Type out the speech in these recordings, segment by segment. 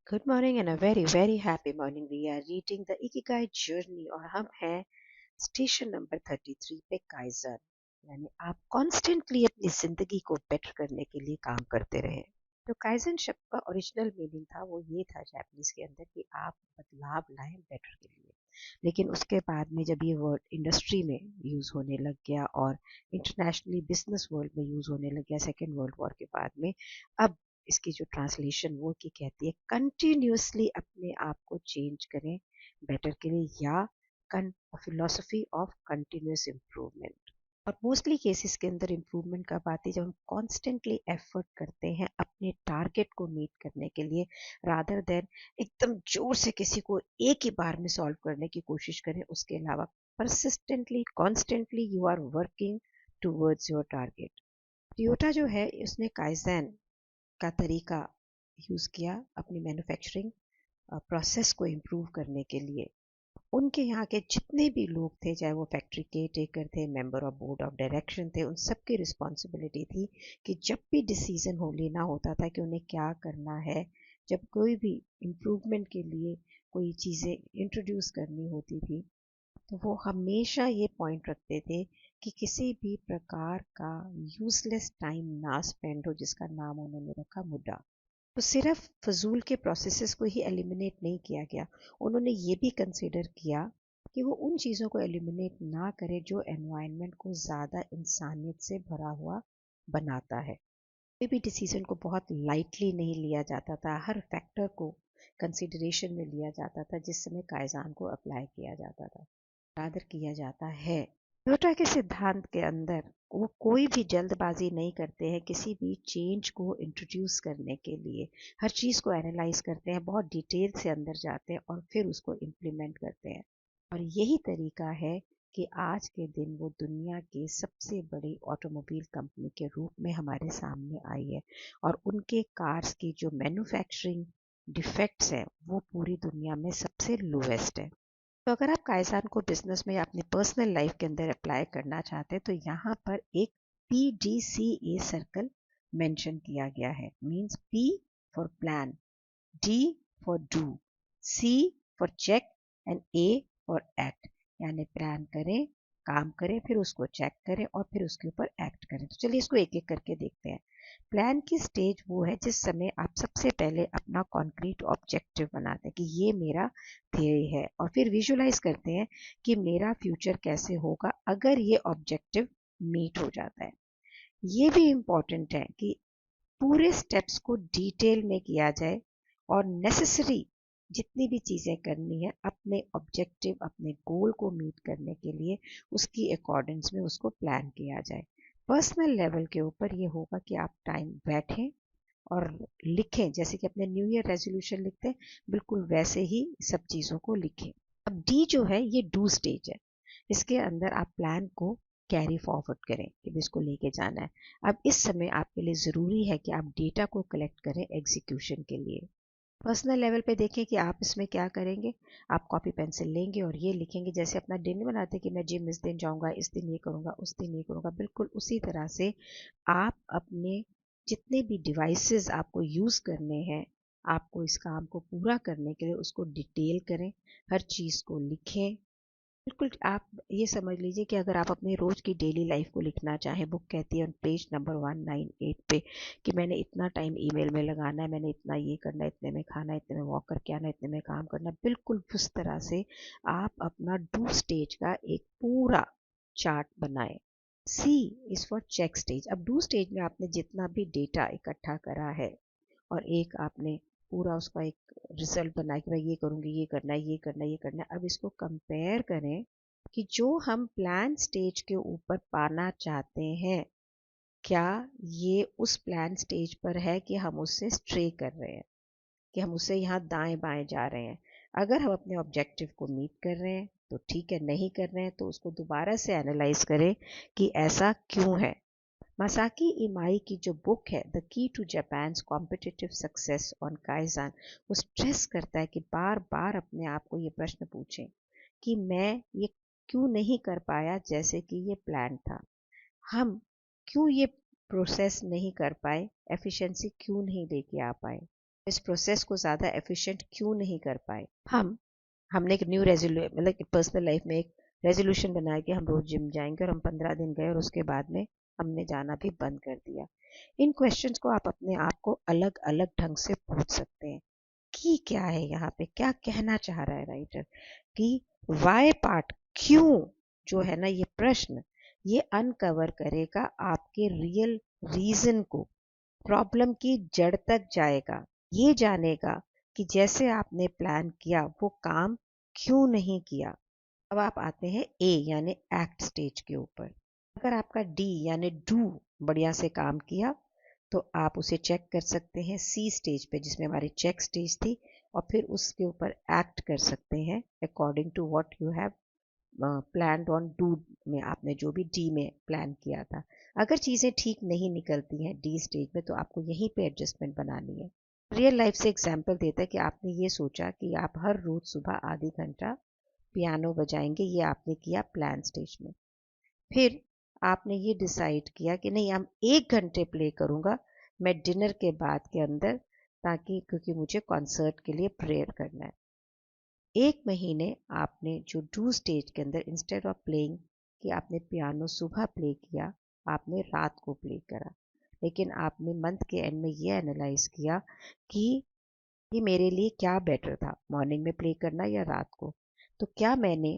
Good morning and a very very happy morning. We are reading the ikigai journey और हम हैं station number 33 पे, kaizen. यानी आप कॉन्स्टेंटली अपनी जिंदगी को बेटर करने के लिए काम करते रहे। तो काइजन शब्द का ओरिजिनल मीनिंग था, वो ये था जापानीज के अंदर कि आप बदलाव लाएं बेटर के लिए। लेकिन उसके बाद में जब ये वर्ड इंडस्ट्री में यूज होने लग गया और इंटरनेशनली बिजनेस वर्ल्ड में यूज होने लग गया सेकेंड वर्ल्ड वॉर के बाद में, अब इसकी जो ट्रांसलेशन वो की कहती है कंटिन्यूसली अपने आप को चेंज करें बेटर के लिए, या फिलोसफी ऑफ कंटिन्यूस इम्प्रूवमेंट। और मोस्टली केसेस के अंदर इम्प्रूवमेंट कब आती है, जब हम कॉन्स्टेंटली एफर्ट करते हैं अपने टारगेट को मीट करने के लिए, रादर देन एकदम जोर से किसी को एक ही बार में सॉल्व करने की कोशिश करें। उसके अलावा persistently constantly you are working towards your target. Toyota जो है उसने काइजन का तरीका यूज़ किया अपनी मैन्युफैक्चरिंग प्रोसेस को इम्प्रूव करने के लिए। उनके यहाँ के जितने भी लोग थे, चाहे वो फैक्ट्री के टेकर थे, member of board of direction थे, उन सबकी रिस्पॉन्सिबिलिटी थी कि जब भी डिसीजन हो लेना होता था कि उन्हें क्या करना है, जब कोई भी इम्प्रूवमेंट के लिए कोई चीज़ें इंट्रोड्यूस करनी होती थी, तो वो हमेशा ये पॉइंट रखते थे कि किसी भी प्रकार का यूजलेस टाइम ना स्पेंड हो, जिसका नाम उन्होंने रखा मुद्दा। तो सिर्फ फजूल के प्रोसेसेस को ही एलिमिनेट नहीं किया गया, उन्होंने ये भी कंसिडर किया कि वो उन चीज़ों को एलिमिनेट ना करे जो एनवायरनमेंट को ज़्यादा इंसानियत से भरा हुआ बनाता है। कोई भी डिसीजन को बहुत लाइटली नहीं लिया जाता था, हर फैक्टर को कंसिडरेशन में लिया जाता था जिस समय कायजान को अप्लाई किया जाता था, आदर किया जाता है। टोयोटा के सिद्धांत के अंदर वो कोई भी जल्दबाजी नहीं करते हैं किसी भी चेंज को इंट्रोड्यूस करने के लिए। हर चीज़ को एनालाइज करते हैं, बहुत डिटेल से अंदर जाते हैं और फिर उसको इम्प्लीमेंट करते हैं। और यही तरीका है कि आज के दिन वो दुनिया की सबसे बड़ी ऑटोमोबाइल कंपनी के रूप में हमारे सामने आई है। और उनके कार्स की जो मैन्युफैक्चरिंग डिफेक्ट्स हैं वो पूरी दुनिया में सबसे लोएस्ट है। तो अगर आप काइसान को बिजनेस में या अपनी पर्सनल लाइफ के अंदर अप्लाई करना चाहते हैं, तो यहाँ पर एक PDCA सर्कल मेंशन किया गया है। Means P for plan, D for do, C for check and A for act. यानी प्लान करें, काम करें, फिर उसको चेक करें और फिर उसके ऊपर एक्ट करें। तो चलिए इसको एक एक करके देखते हैं। प्लान की स्टेज वो है जिस समय आप सबसे पहले अपना कॉन्क्रीट ऑब्जेक्टिव बनाते हैं कि ये मेरा ध्येय है, और फिर विजुलाइज करते हैं कि मेरा फ्यूचर कैसे होगा अगर ये ऑब्जेक्टिव मीट हो जाता है। ये भी इम्पॉर्टेंट है कि पूरे स्टेप्स को डिटेल में किया जाए और नेसेसरी जितनी भी चीज़ें करनी है अपने ऑब्जेक्टिव, अपने गोल को मीट करने के लिए, उसकी अकॉर्डेंस में उसको प्लान किया जाए। पर्सनल लेवल के ऊपर ये होगा कि आप टाइम बैठें और लिखें, जैसे कि अपने न्यू ईयर रेजोल्यूशन लिखते हैं, बिल्कुल वैसे ही सब चीज़ों को लिखें। अब डी जो है ये डू स्टेज है। इसके अंदर आप प्लान को कैरी फॉरवर्ड करें कि इसको लेके जाना है। अब इस समय आपके लिए ज़रूरी है कि आप डेटा को कलेक्ट करें एग्जीक्यूशन के लिए। पर्सनल लेवल पे देखें कि आप इसमें क्या करेंगे। आप कॉपी पेंसिल लेंगे और ये लिखेंगे, जैसे अपना दिन बनाते हैं कि मैं जिम इस दिन जाऊंगा, इस दिन ये करूंगा, उस दिन ये करूंगा, बिल्कुल उसी तरह से आप अपने जितने भी डिवाइसेस आपको यूज़ करने हैं, आपको इस काम को पूरा करने के लिए उसको डिटेल करें, हर चीज़ को लिखें। बिल्कुल आप ये समझ लीजिए कि अगर आप अपनी रोज़ की डेली लाइफ को लिखना चाहें, बुक कहती है ऑन पेज नंबर 198 पे कि मैंने इतना टाइम ईमेल में लगाना है, मैंने इतना ये करना है, इतने में खाना है, इतने में वॉक करके आना है, इतने में काम करना है, बिल्कुल उस तरह से आप अपना डू स्टेज का एक पूरा चार्ट बनाएं। सी इज़ फॉर चेक स्टेज। अब डू स्टेज में आपने जितना भी डेटा इकट्ठा करा है और एक आपने पूरा उसका एक रिजल्ट बनाया कि भाई ये करूँगी, ये करना है, ये करना है, ये करना है। अब इसको कंपेयर करें कि जो हम प्लान स्टेज के ऊपर पाना चाहते हैं, क्या ये उस प्लान स्टेज पर है कि हम उससे स्ट्रे कर रहे हैं, कि हम उससे यहाँ दाएं बाएं जा रहे हैं। अगर हम अपने ऑब्जेक्टिव को मीट कर रहे हैं तो ठीक है, नहीं कर रहे हैं तो उसको दोबारा से एनालाइज करें कि ऐसा क्यों है। मासाकी इमाई की जो बुक है the key to Japan's competitive success on kaizen, वो स्ट्रेस करता है कि बार बार अपने आप को ये प्रश्न पूछें कि मैं ये क्यों नहीं कर पाया जैसे कि ये प्लान था, हम क्यों ये प्रोसेस नहीं कर पाए, एफिशिएंसी क्यों नहीं लेके आ पाए। इस प्रोसेस को ज़्यादा एफिशिएंट क्यों नहीं कर पाए? हमने एक न्यू मतलब पर्सनल लाइफ में एक रेजोल्यूशन बनाया कि हम रोज जिम जाएंगे, और हम 15 दिन गए और उसके बाद में हमने जाना भी बंद कर दिया। इन क्वेश्चंस को आप अपने आप को अलग अलग ढंग से पूछ सकते हैं कि क्या है यहाँ पे, क्या कहना चाह रहा है राइटर, कि वाई पार्ट, क्यों जो है ना ये प्रश्न, ये अनकवर करेगा आपके रियल रीजन को, प्रॉब्लम की जड़ तक जाएगा, ये जानेगा कि जैसे आपने प्लान किया वो काम क्यों नहीं किया। अब आप आते हैं ए यानी एक्ट स्टेज के ऊपर। अगर आपका डी यानी डू बढ़िया से काम किया तो आप उसे चेक कर सकते हैं सी स्टेज पे, जिसमें हमारी चेक स्टेज थी, और फिर उसके ऊपर एक्ट कर सकते हैं according to what you have plan on do में, आपने जो भी डी में प्लान किया था। अगर चीज़ें ठीक नहीं निकलती हैं डी स्टेज में तो आपको यहीं पे एडजस्टमेंट बनानी है। रियल लाइफ से एग्जाम्पल देता है कि आपने ये सोचा कि आप हर रोज सुबह आधी घंटा पियानो बजाएंगे, ये आपने किया प्लान स्टेज में। फिर आपने ये डिसाइड किया कि नहीं, हम 1 घंटे प्ले करूँगा मैं डिनर के बाद के अंदर, ताकि क्योंकि मुझे कॉन्सर्ट के लिए प्रेयर करना है। 1 महीने आपने जो डू स्टेज के अंदर इंस्टेड ऑफ प्लेइंग कि आपने पियानो सुबह प्ले किया, आपने रात को प्ले करा। लेकिन आपने मंथ के एंड में ये एनालाइज किया कि ये मेरे लिए क्या बेटर था, मॉर्निंग में प्ले करना या रात को। तो क्या मैंने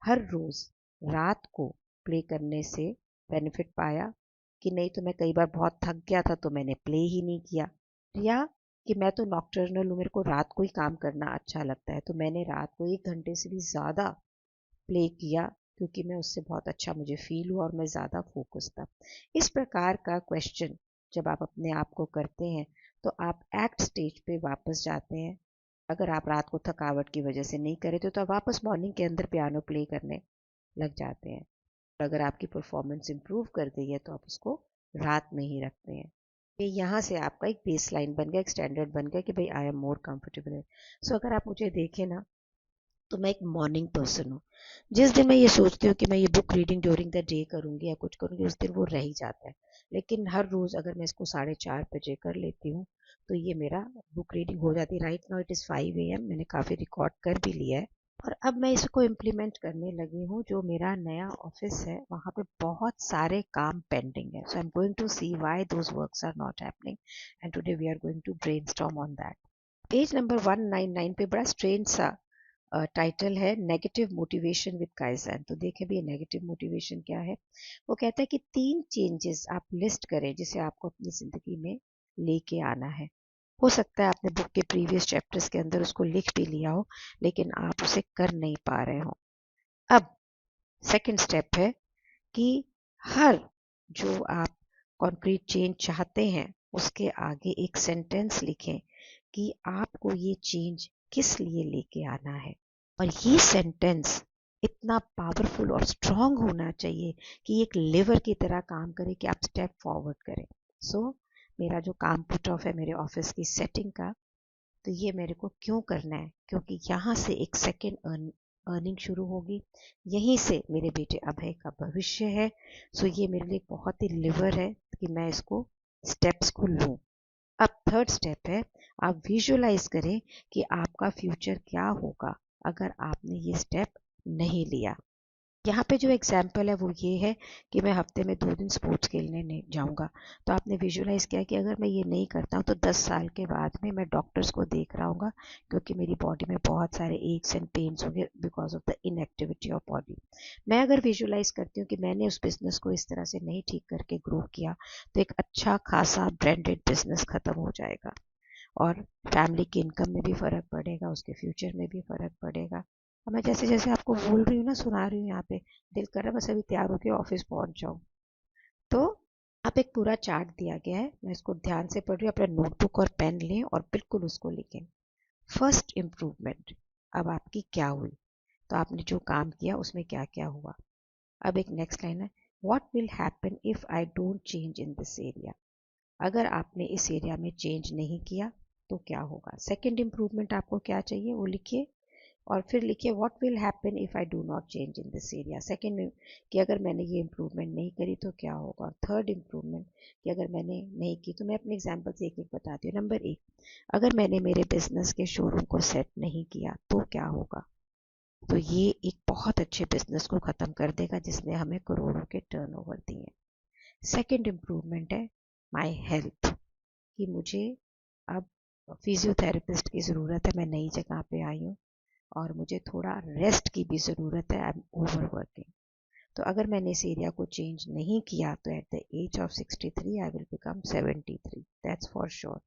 हर रोज रात को प्ले करने से बेनिफिट पाया, कि नहीं तो मैं कई बार बहुत थक गया था तो मैंने प्ले ही नहीं किया, या कि मैं तो नॉकटर्नल हूँ, मेरे को रात को ही काम करना अच्छा लगता है तो मैंने रात को 1 घंटे से भी ज़्यादा प्ले किया, क्योंकि मैं उससे बहुत अच्छा मुझे फील हुआ और मैं ज़्यादा फोकस था। इस प्रकार का क्वेश्चन जब आप अपने आप को करते हैं तो आप एक्ट स्टेज पे वापस जाते हैं। अगर आप रात को थकावट की वजह से नहीं करे तो आप वापस मॉर्निंग के अंदर पियानो प्ले करने लग जाते हैं। अगर आपकी परफॉर्मेंस इम्प्रूव कर गई है तो आप उसको रात में ही रखते हैं। ये यहाँ से आपका एक बेस लाइन बन गया, एक स्टैंडर्ड बन गया कि भाई आई एम मोर कंफर्टेबल है। सो अगर आप मुझे देखें ना तो मैं एक मॉर्निंग पर्सन हूँ। जिस दिन मैं ये सोचती हूँ कि मैं ये book reading during the day करूँगी या कुछ करूँगी, उस दिन वो रह ही जाता है। लेकिन हर रोज़ अगर मैं इसको 4:30 बजे कर लेती हूँ तो ये मेरा बुक रीडिंग हो जाती है। Right now it is 5 AM, मैंने काफ़ी रिकॉर्ड कर भी लिया है। और अब मैं इसको इम्प्लीमेंट करने लगी हूँ। जो मेरा नया ऑफिस है वहाँ पे बहुत सारे काम पेंडिंग है। So I am going to see why those works are not happening, and today we are going to brainstorm on that. Page number 199 पे बड़ा स्ट्रेंज सा टाइटल है, नेगेटिव मोटिवेशन विद काइजन। तो देखें भी नेगेटिव मोटिवेशन क्या है। वो कहता है कि 3 चेंजेस आप लिस्ट करें जिसे आपको अपनी जिंदगी में लेके आना है। हो सकता है आपने बुक के प्रीवियस चैप्टर्स के अंदर उसको लिख भी लिया हो, लेकिन आप उसे कर नहीं पा रहे हो। अब सेकंड स्टेप है कि हर जो आप कॉन्क्रीट चेंज चाहते हैं उसके आगे एक सेंटेंस लिखें कि आपको ये चेंज किस लिए लेके आना है। और ये सेंटेंस इतना पावरफुल और स्ट्रांग होना चाहिए कि एक लिवर की तरह काम करे कि आप स्टेप फॉरवर्ड करें। सो मेरा जो काम पुट ऑफ है मेरे ऑफिस की सेटिंग का, तो ये मेरे को क्यों करना है, क्योंकि यहाँ से एक सेकेंड अर्निंग शुरू होगी, यहीं से मेरे बेटे अभय का भविष्य है। सो ये मेरे लिए बहुत ही लिवर है कि मैं इसको स्टेप्स को लूँ। अब थर्ड स्टेप है, आप विजुअलाइज करें कि आपका फ्यूचर क्या होगा अगर आपने ये स्टेप नहीं लिया। यहाँ पे जो एग्जाम्पल है वो ये है कि मैं हफ्ते में 2 दिन स्पोर्ट्स खेलने नहीं जाऊँगा। तो आपने विजुअलाइज किया कि अगर मैं ये नहीं करता हूँ तो 10 साल के बाद में मैं डॉक्टर्स को देख रहा हूँ, क्योंकि मेरी बॉडी में बहुत सारे एक्स एंड पेन्स होंगे because of the inactivity of body. मैं अगर विजुअलाइज करती हूँ कि मैंने उस बिजनेस को इस तरह से नहीं ठीक करके ग्रो किया तो एक अच्छा खासा ब्रांडेड बिजनेस खत्म हो जाएगा, और फैमिली की इनकम में भी फ़र्क पड़ेगा, उसके फ्यूचर में भी फ़र्क पड़ेगा। अब मैं जैसे जैसे आपको बोल रही हूँ ना, सुना रही हूँ, यहाँ पे दिल कर रहा है बस अभी तैयार होकर ऑफिस पहुंच जाऊँ। तो आप एक पूरा चार्ट दिया गया है, मैं इसको ध्यान से पढ़ रही हूँ। अपना नोटबुक और पेन लें और बिल्कुल उसको लिखें। फर्स्ट इम्प्रूवमेंट, अब आपकी क्या हुई, तो आपने जो काम किया उसमें क्या क्या हुआ। अब एक नेक्स्ट लाइन है, what will happen if I don't change in this area. अगर आपने इस एरिया में चेंज नहीं किया तो क्या होगा। सेकंड इम्प्रूवमेंट आपको क्या चाहिए वो लिखिए और फिर लिखिए what will happen if I do not change in this area. Second कि अगर मैंने ये इम्प्रूवमेंट नहीं करी तो क्या होगा। और थर्ड इम्प्रूवमेंट कि अगर मैंने नहीं की तो मैं अपने एग्जाम्पल से एक एक बताती हूँ। नंबर 1, अगर मैंने मेरे बिजनेस के शोरूम को सेट नहीं किया तो क्या होगा। तो ये एक बहुत अच्छे बिजनेस को ख़त्म कर देगा जिसने हमें करोड़ों के टर्नओवर दिए। सेकंड इम्प्रूवमेंट है माय हेल्थ, कि मुझे अब फिजियोथेरेपिस्ट की ज़रूरत है, मैं नई जगह पे आई हूँ और मुझे थोड़ा रेस्ट की भी ज़रूरत है, आई एम ओवर वर्किंग। तो अगर मैंने इस एरिया को चेंज नहीं किया तो at the age of 63 I will become 73, that's for sure.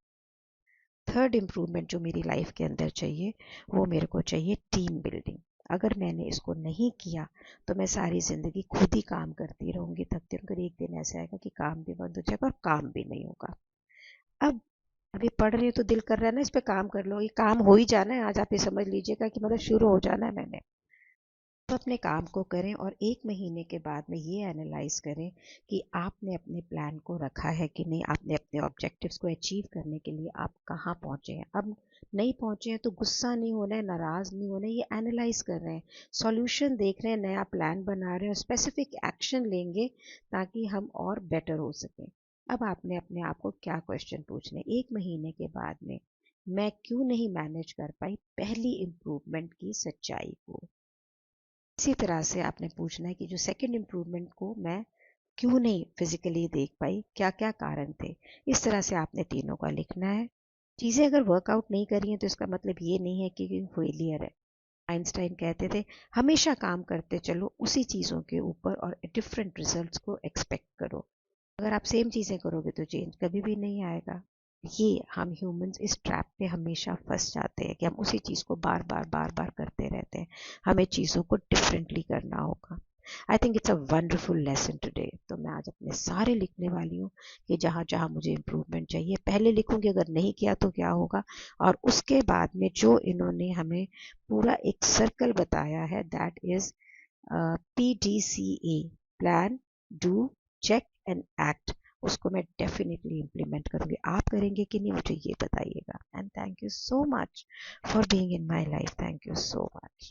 Third improvement जो मेरी लाइफ के अंदर चाहिए वो मेरे को चाहिए टीम बिल्डिंग। अगर मैंने इसको नहीं किया तो मैं सारी ज़िंदगी खुद ही काम करती रहूँगी, थकती रहूँगी। एक दिन ऐसा आएगा कि काम भी बंद हो जाएगा और काम भी नहीं होगा। अब अभी पढ़ रही हो तो दिल कर रहा है ना इस पे काम कर लो, ये काम हो ही जाना है। आज आप ये समझ लीजिएगा कि मतलब शुरू हो जाना है मैंने। तो अपने काम को करें और 1 महीने के बाद में ये एनालाइज करें कि आपने अपने प्लान को रखा है कि नहीं, आपने अपने ऑब्जेक्टिव्स को अचीव करने के लिए आप कहाँ पहुँचे हैं। अब नहीं पहुँचे हैं तो गुस्सा नहीं होना है, नाराज़ नहीं होना है, ये एनालाइज कर रहे हैं, सॉल्यूशन देख रहे हैं, नया प्लान बना रहे हैं और स्पेसिफिक एक्शन लेंगे ताकि हम और बेटर हो सकें। अब आपने अपने आप को क्या क्वेश्चन पूछने 1 महीने के बाद में, मैं क्यों नहीं मैनेज कर पाई पहली इम्प्रूवमेंट की सच्चाई को। इसी तरह से आपने पूछना है कि जो सेकंड इम्प्रूवमेंट को मैं क्यों नहीं फिजिकली देख पाई, क्या क्या कारण थे। इस तरह से आपने तीनों का लिखना है। चीज़ें अगर वर्कआउट नहीं करी हैं तो इसका मतलब ये नहीं है कि फेलियर है। आइंस्टाइन कहते थे हमेशा काम करते चलो उसी चीज़ों के ऊपर और डिफरेंट रिजल्ट्स को एक्सपेक्ट करो। अगर आप सेम चीज़ें करोगे तो चेंज कभी भी नहीं आएगा। ये हम ह्यूमंस इस ट्रैप पे हमेशा फंस जाते हैं कि हम उसी चीज़ को बार बार करते रहते हैं। हमें चीज़ों को डिफरेंटली करना होगा। I think it's a wonderful lesson today. तो मैं आज अपने सारे लिखने वाली हूँ कि जहाँ जहाँ मुझे इम्प्रूवमेंट चाहिए पहले लिखूंगी, अगर नहीं किया तो क्या होगा। और उसके बाद में जो इन्होंने हमें पूरा एक सर्कल बताया है, that is PDCA, plan, do, check and act, उसको मैं डेफिनेटली इम्प्लीमेंट करूँगी। आप करेंगे कि नहीं मुझे ये बताइएगा। And thank you so much for being in my life. Thank you so much.